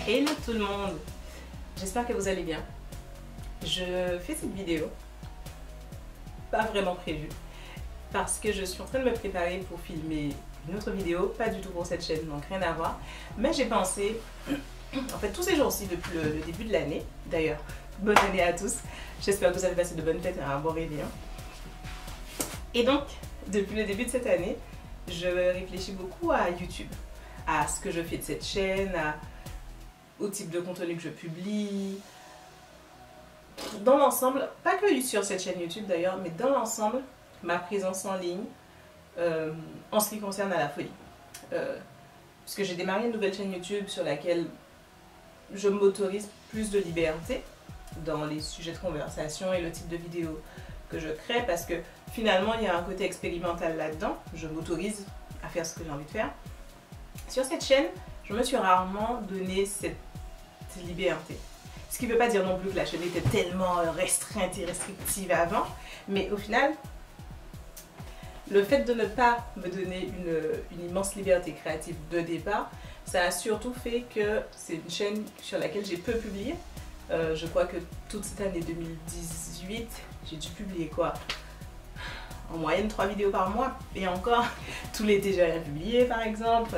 Hello tout le monde, j'espère que vous allez bien. Je fais cette vidéo, pas vraiment prévue, parce que je suis en train de me préparer pour filmer une autre vidéo, pas du tout pour cette chaîne, donc rien à voir. Mais j'ai pensé, en fait tous ces jours-ci, depuis le début de l'année, d'ailleurs, bonne année à tous, j'espère que vous avez passé de bonnes fêtes et un bon réveillon. Et donc, depuis le début de cette année, je réfléchis beaucoup à YouTube, à ce que je fais de cette chaîne, au type de contenu que je publie. Dans l'ensemble, pas que sur cette chaîne YouTube d'ailleurs, mais dans l'ensemble, ma présence en ligne en ce qui concerne à la folie. Puisque j'ai démarré une nouvelle chaîne YouTube sur laquelle je m'autorise plus de liberté dans les sujets de conversation et le type de vidéo que je crée, parce que finalement il y a un côté expérimental là-dedans, je m'autorise à faire ce que j'ai envie de faire. Sur cette chaîne, je me suis rarement donné cette liberté. Ce qui ne veut pas dire non plus que la chaîne était tellement restreinte et restrictive avant, mais au final, le fait de ne pas me donner une immense liberté créative de départ, ça a surtout fait que c'est une chaîne sur laquelle j'ai peu publié. Je crois que toute cette année 2018, j'ai dû publier quoi? En moyenne 3 vidéos par mois, et encore, tout l'été j'ai rien publié par exemple.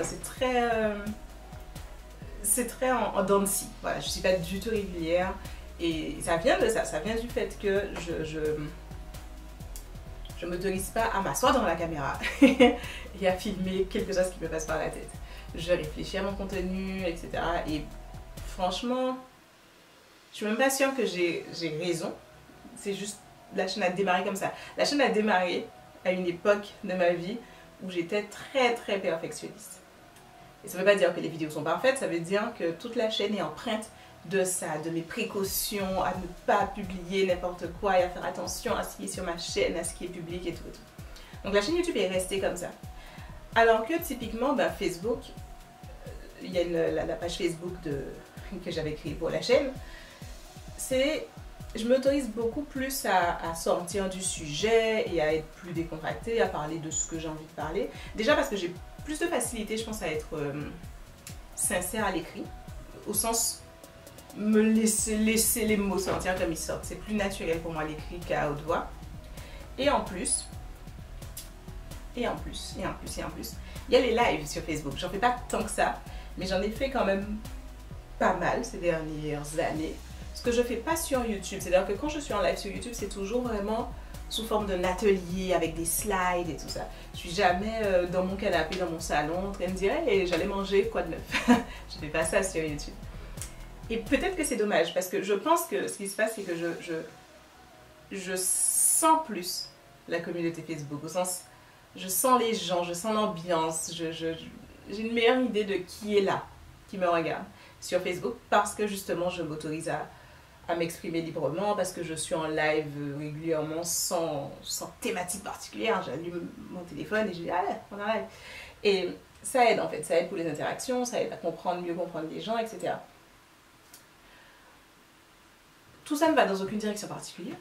C'est très en dents de scie. Voilà, je ne suis pas du tout régulière, et ça vient de ça vient du fait que je ne m'autorise pas à m'asseoir devant la caméra et à filmer quelque chose qui me passe par la tête. Je réfléchis à mon contenu, etc. Et franchement, je suis même pas sûre que j'ai raison. C'est juste, la chaîne a démarré comme ça. La chaîne a démarré à une époque de ma vie où j'étais très perfectionniste. Et ça ne veut pas dire que les vidéos sont parfaites, ça veut dire que toute la chaîne est empreinte de ça, de mes précautions, à ne pas publier n'importe quoi et à faire attention à ce qui est sur ma chaîne, à ce qui est public et tout. Donc la chaîne YouTube est restée comme ça. Alors que typiquement, Facebook, il y a la page Facebook que j'avais créée pour la chaîne, je m'autorise beaucoup plus à sortir du sujet et à être plus décontractée, à parler de ce que j'ai envie de parler. Déjà parce que j'ai plus de facilité, je pense, à être sincère à l'écrit, au sens me laisser les mots sortir comme ils sortent. C'est plus naturel pour moi l'écrit qu'à haute voix. Et en plus, il y a les lives sur Facebook. J'en fais pas tant que ça, mais j'en ai fait quand même pas mal ces dernières années. Ce que je fais pas sur YouTube, c'est-à-dire que quand je suis en live sur YouTube, c'est toujours vraiment sous forme d'un atelier avec des slides et tout ça. Je suis jamais dans mon canapé, dans mon salon, en train de dire hey, j'allais manger quoi de neuf. Je fais pas ça sur YouTube. Et peut-être que c'est dommage, parce que je pense que ce qui se passe, c'est que je sens plus la communauté Facebook, au sens, je sens les gens, je sens l'ambiance, j'ai une meilleure idée de qui est là, qui me regarde sur Facebook, parce que justement je m'autorise à m'exprimer librement, parce que je suis en live régulièrement sans thématique particulière. J'allume mon téléphone et je dis allez, on est en live. Et ça aide en fait, ça aide pour les interactions, ça aide à mieux comprendre les gens, etc. Tout ça ne va dans aucune direction particulière,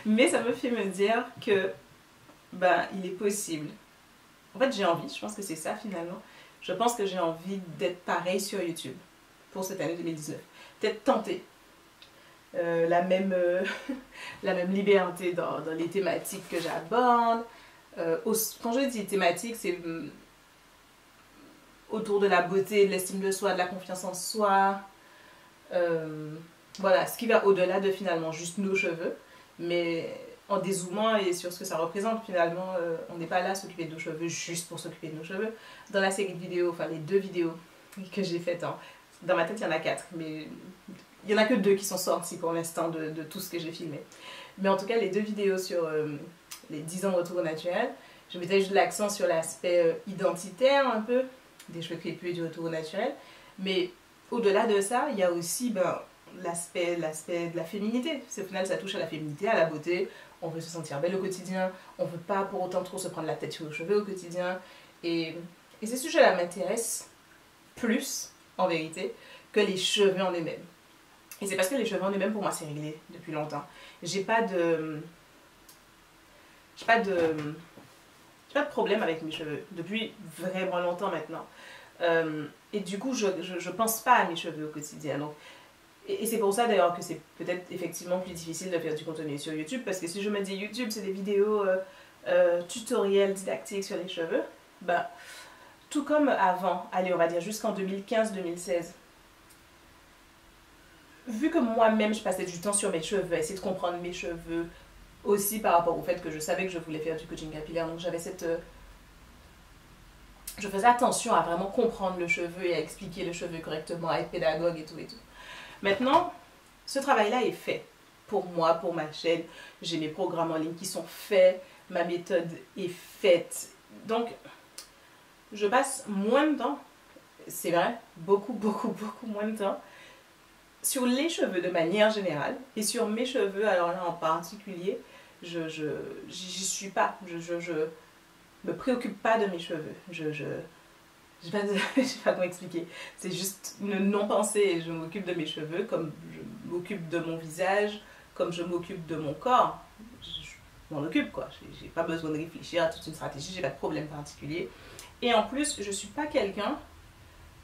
mais ça me fait me dire que il est possible. En fait j'ai envie, je pense que c'est ça finalement, je pense que j'ai envie d'être pareil sur YouTube pour cette année 2019. Peut-être tenter la même liberté dans les thématiques que j'aborde. Quand je dis thématique, c'est autour de la beauté, de l'estime de soi, de la confiance en soi. Voilà, ce qui va au-delà de finalement juste nos cheveux, mais en dézoomant et sur ce que ça représente, finalement, on n'est pas là à s'occuper de nos cheveux juste pour s'occuper de nos cheveux. Dans la série de vidéos, enfin les 2 vidéos que j'ai faites, dans ma tête il y en a 4, mais il n'y en a que 2 qui sont sorties pour l'instant de tout ce que j'ai filmé. Mais en tout cas, les 2 vidéos sur les 10 ans de retour au naturel, je mettais juste l'accent sur l'aspect identitaire un peu, des cheveux crépus et du retour au naturel. Mais au-delà de ça, il y a aussi l'aspect de la féminité. Au final, ça touche à la féminité, à la beauté. On veut se sentir belle au quotidien, on ne veut pas pour autant trop se prendre la tête sur nos cheveux au quotidien. Et ces sujets-là m'intéressent plus, en vérité, que les cheveux en eux-mêmes. Et c'est parce que les cheveux en eux-mêmes, pour moi, c'est réglé depuis longtemps. J'ai pas de problème avec mes cheveux, depuis vraiment longtemps maintenant. Et du coup, je pense pas à mes cheveux au quotidien. Donc, et c'est pour ça d'ailleurs que c'est peut-être effectivement plus difficile de faire du contenu sur YouTube, parce que si je me dis YouTube, c'est des vidéos tutoriels didactiques sur les cheveux, bah, tout comme avant, allez, on va dire jusqu'en 2015-2016, vu que moi-même je passais du temps sur mes cheveux, à essayer de comprendre mes cheveux, aussi par rapport au fait que je savais que je voulais faire du coaching capillaire, donc j'avais cette... je faisais attention à vraiment comprendre le cheveu et à expliquer le cheveu correctement, à être pédagogue et tout et tout. Maintenant, ce travail-là est fait pour moi, pour ma chaîne. J'ai mes programmes en ligne qui sont faits, ma méthode est faite. Donc, je passe moins de temps, c'est vrai, beaucoup moins de temps, sur les cheveux de manière générale. Et sur mes cheveux, alors là en particulier, j'y suis pas. Je me préoccupe pas de mes cheveux. Je sais pas comment expliquer. C'est juste une non-pensée. Je m'occupe de mes cheveux comme je m'occupe de mon visage, comme je m'occupe de mon corps. Je m'en occupe quoi. J'ai pas besoin de réfléchir à toute une stratégie, j'ai pas de problème particulier. Et en plus, je suis pas quelqu'un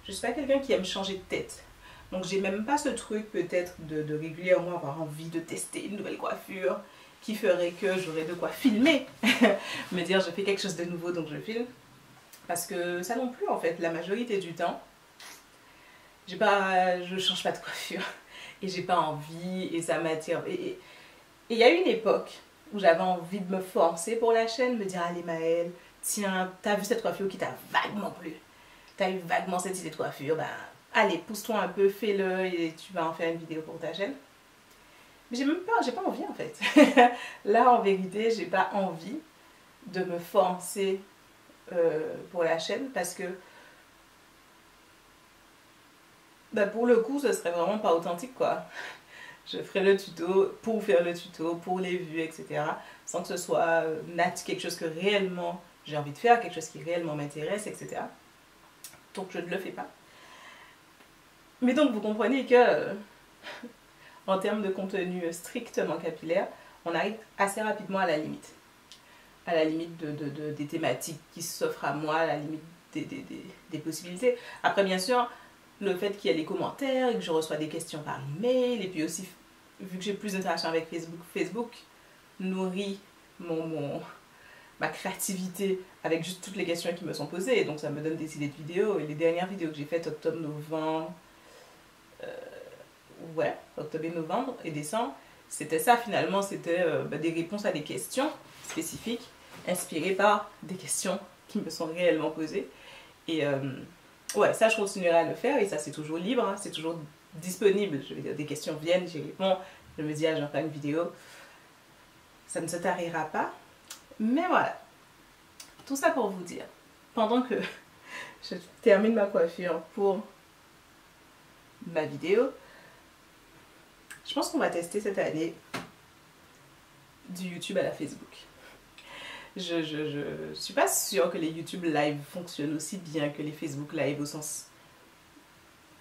qui aime changer de tête. Donc j'ai même pas ce truc peut-être de régulièrement avoir envie de tester une nouvelle coiffure qui ferait que j'aurais de quoi filmer. Me dire je fais quelque chose de nouveau donc je filme. Parce que ça non plus en fait, la majorité du temps, je change pas de coiffure et j'ai pas envie et ça m'attire. Et il y a eu une époque où j'avais envie de me forcer pour la chaîne, me dire allez Maëlle, tiens, t'as vu cette coiffure qui t'a vaguement plu, t'as eu vaguement cette idée de coiffure, ben allez pousse-toi un peu, fais-le et tu vas en faire une vidéo pour ta chaîne. Mais j'ai pas envie en fait. Là en vérité, j'ai pas envie de me forcer pour la chaîne parce que bah pour le coup ce serait vraiment pas authentique quoi. Je ferai le tuto pour faire le tuto, pour les vues, etc. sans que ce soit quelque chose que réellement j'ai envie de faire, quelque chose qui réellement m'intéresse, etc. Donc je ne le fais pas. Mais donc vous comprenez que en termes de contenu strictement capillaire, on arrive assez rapidement à la limite. À la limite des thématiques qui s'offrent à moi, à la limite des possibilités. Après, bien sûr, le fait qu'il y ait des commentaires et que je reçois des questions par email, et puis aussi, vu que j'ai plus d'interaction avec Facebook, Facebook nourrit ma créativité avec juste toutes les questions qui me sont posées. Donc ça me donne des idées de vidéos. Et les dernières vidéos que j'ai faites, octobre, novembre, octobre et novembre et décembre, c'était ça finalement, c'était des réponses à des questions spécifiques inspirées par des questions qui me sont réellement posées. Et ouais, ça je continuerai à le faire et ça c'est toujours libre, hein, c'est toujours disponible. Je veux dire, des questions viennent, j'y réponds, je me dis ah j'en fais une vidéo. Ça ne se tarira pas. Mais voilà, tout ça pour vous dire, pendant que je termine ma coiffure pour ma vidéo, je pense qu'on va tester cette année du YouTube à la Facebook. Je suis pas sûre que les YouTube Live fonctionnent aussi bien que les Facebook Live, au sens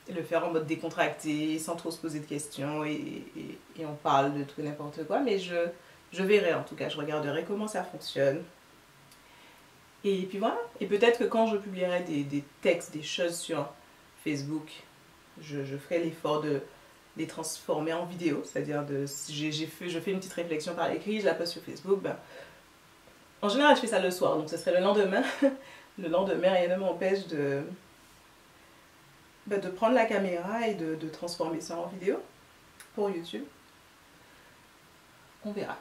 le faire en mode décontracté, sans trop se poser de questions et on parle de tout et n'importe quoi, mais je verrai en tout cas, je regarderai comment ça fonctionne. Et puis voilà, et peut-être que quand je publierai des textes, des choses sur Facebook, je ferai l'effort de les transformer en vidéo, c'est-à-dire je fais une petite réflexion par écrit, je la poste sur Facebook, ben, en général je fais ça le soir, donc ce serait le lendemain, le lendemain rien ne m'empêche de prendre la caméra et de transformer ça en vidéo pour YouTube. On verra.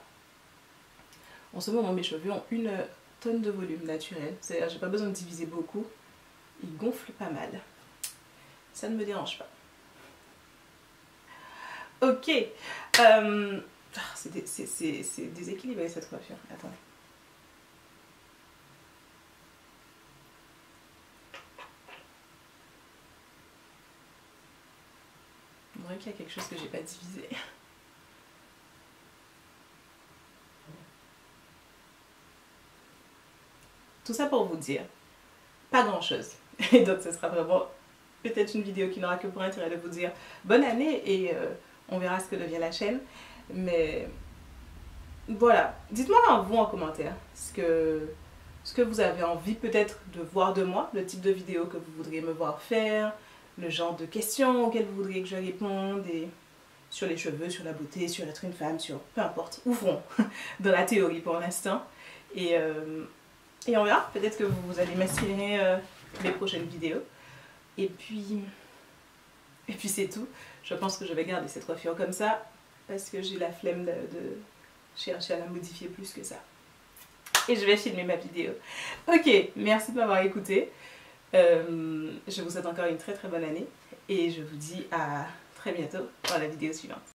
En ce moment mes cheveux ont 1 tonne de volume naturel, c'est-à-dire j'ai pas besoin de diviser beaucoup, ils gonflent pas mal, ça ne me dérange pas. Ok, c'est déséquilibré cette coiffure, attendez. On dirait qu'il y a quelque chose que j'ai pas divisé. Tout ça pour vous dire, pas grand chose. Et donc ce sera vraiment peut-être une vidéo qui n'aura que pour intérêt de vous dire bonne année et on verra ce que devient la chaîne. Mais voilà, dites-moi vous en commentaire ce que ce que vous avez envie peut-être de voir de moi, le type de vidéo que vous voudriez me voir faire, le genre de questions auxquelles vous voudriez que je réponde, et sur les cheveux, sur la beauté, sur être une femme, sur peu importe, ouvrons dans la théorie pour l'instant. Et on verra, peut-être que vous allez m'inspirer les prochaines vidéos. Et puis c'est tout. Je pense que je vais garder cette coiffure comme ça parce que j'ai la flemme de chercher à la modifier plus que ça. Et je vais filmer ma vidéo. Ok, merci de m'avoir écouté. Je vous souhaite encore une très très bonne année et je vous dis à très bientôt dans la vidéo suivante.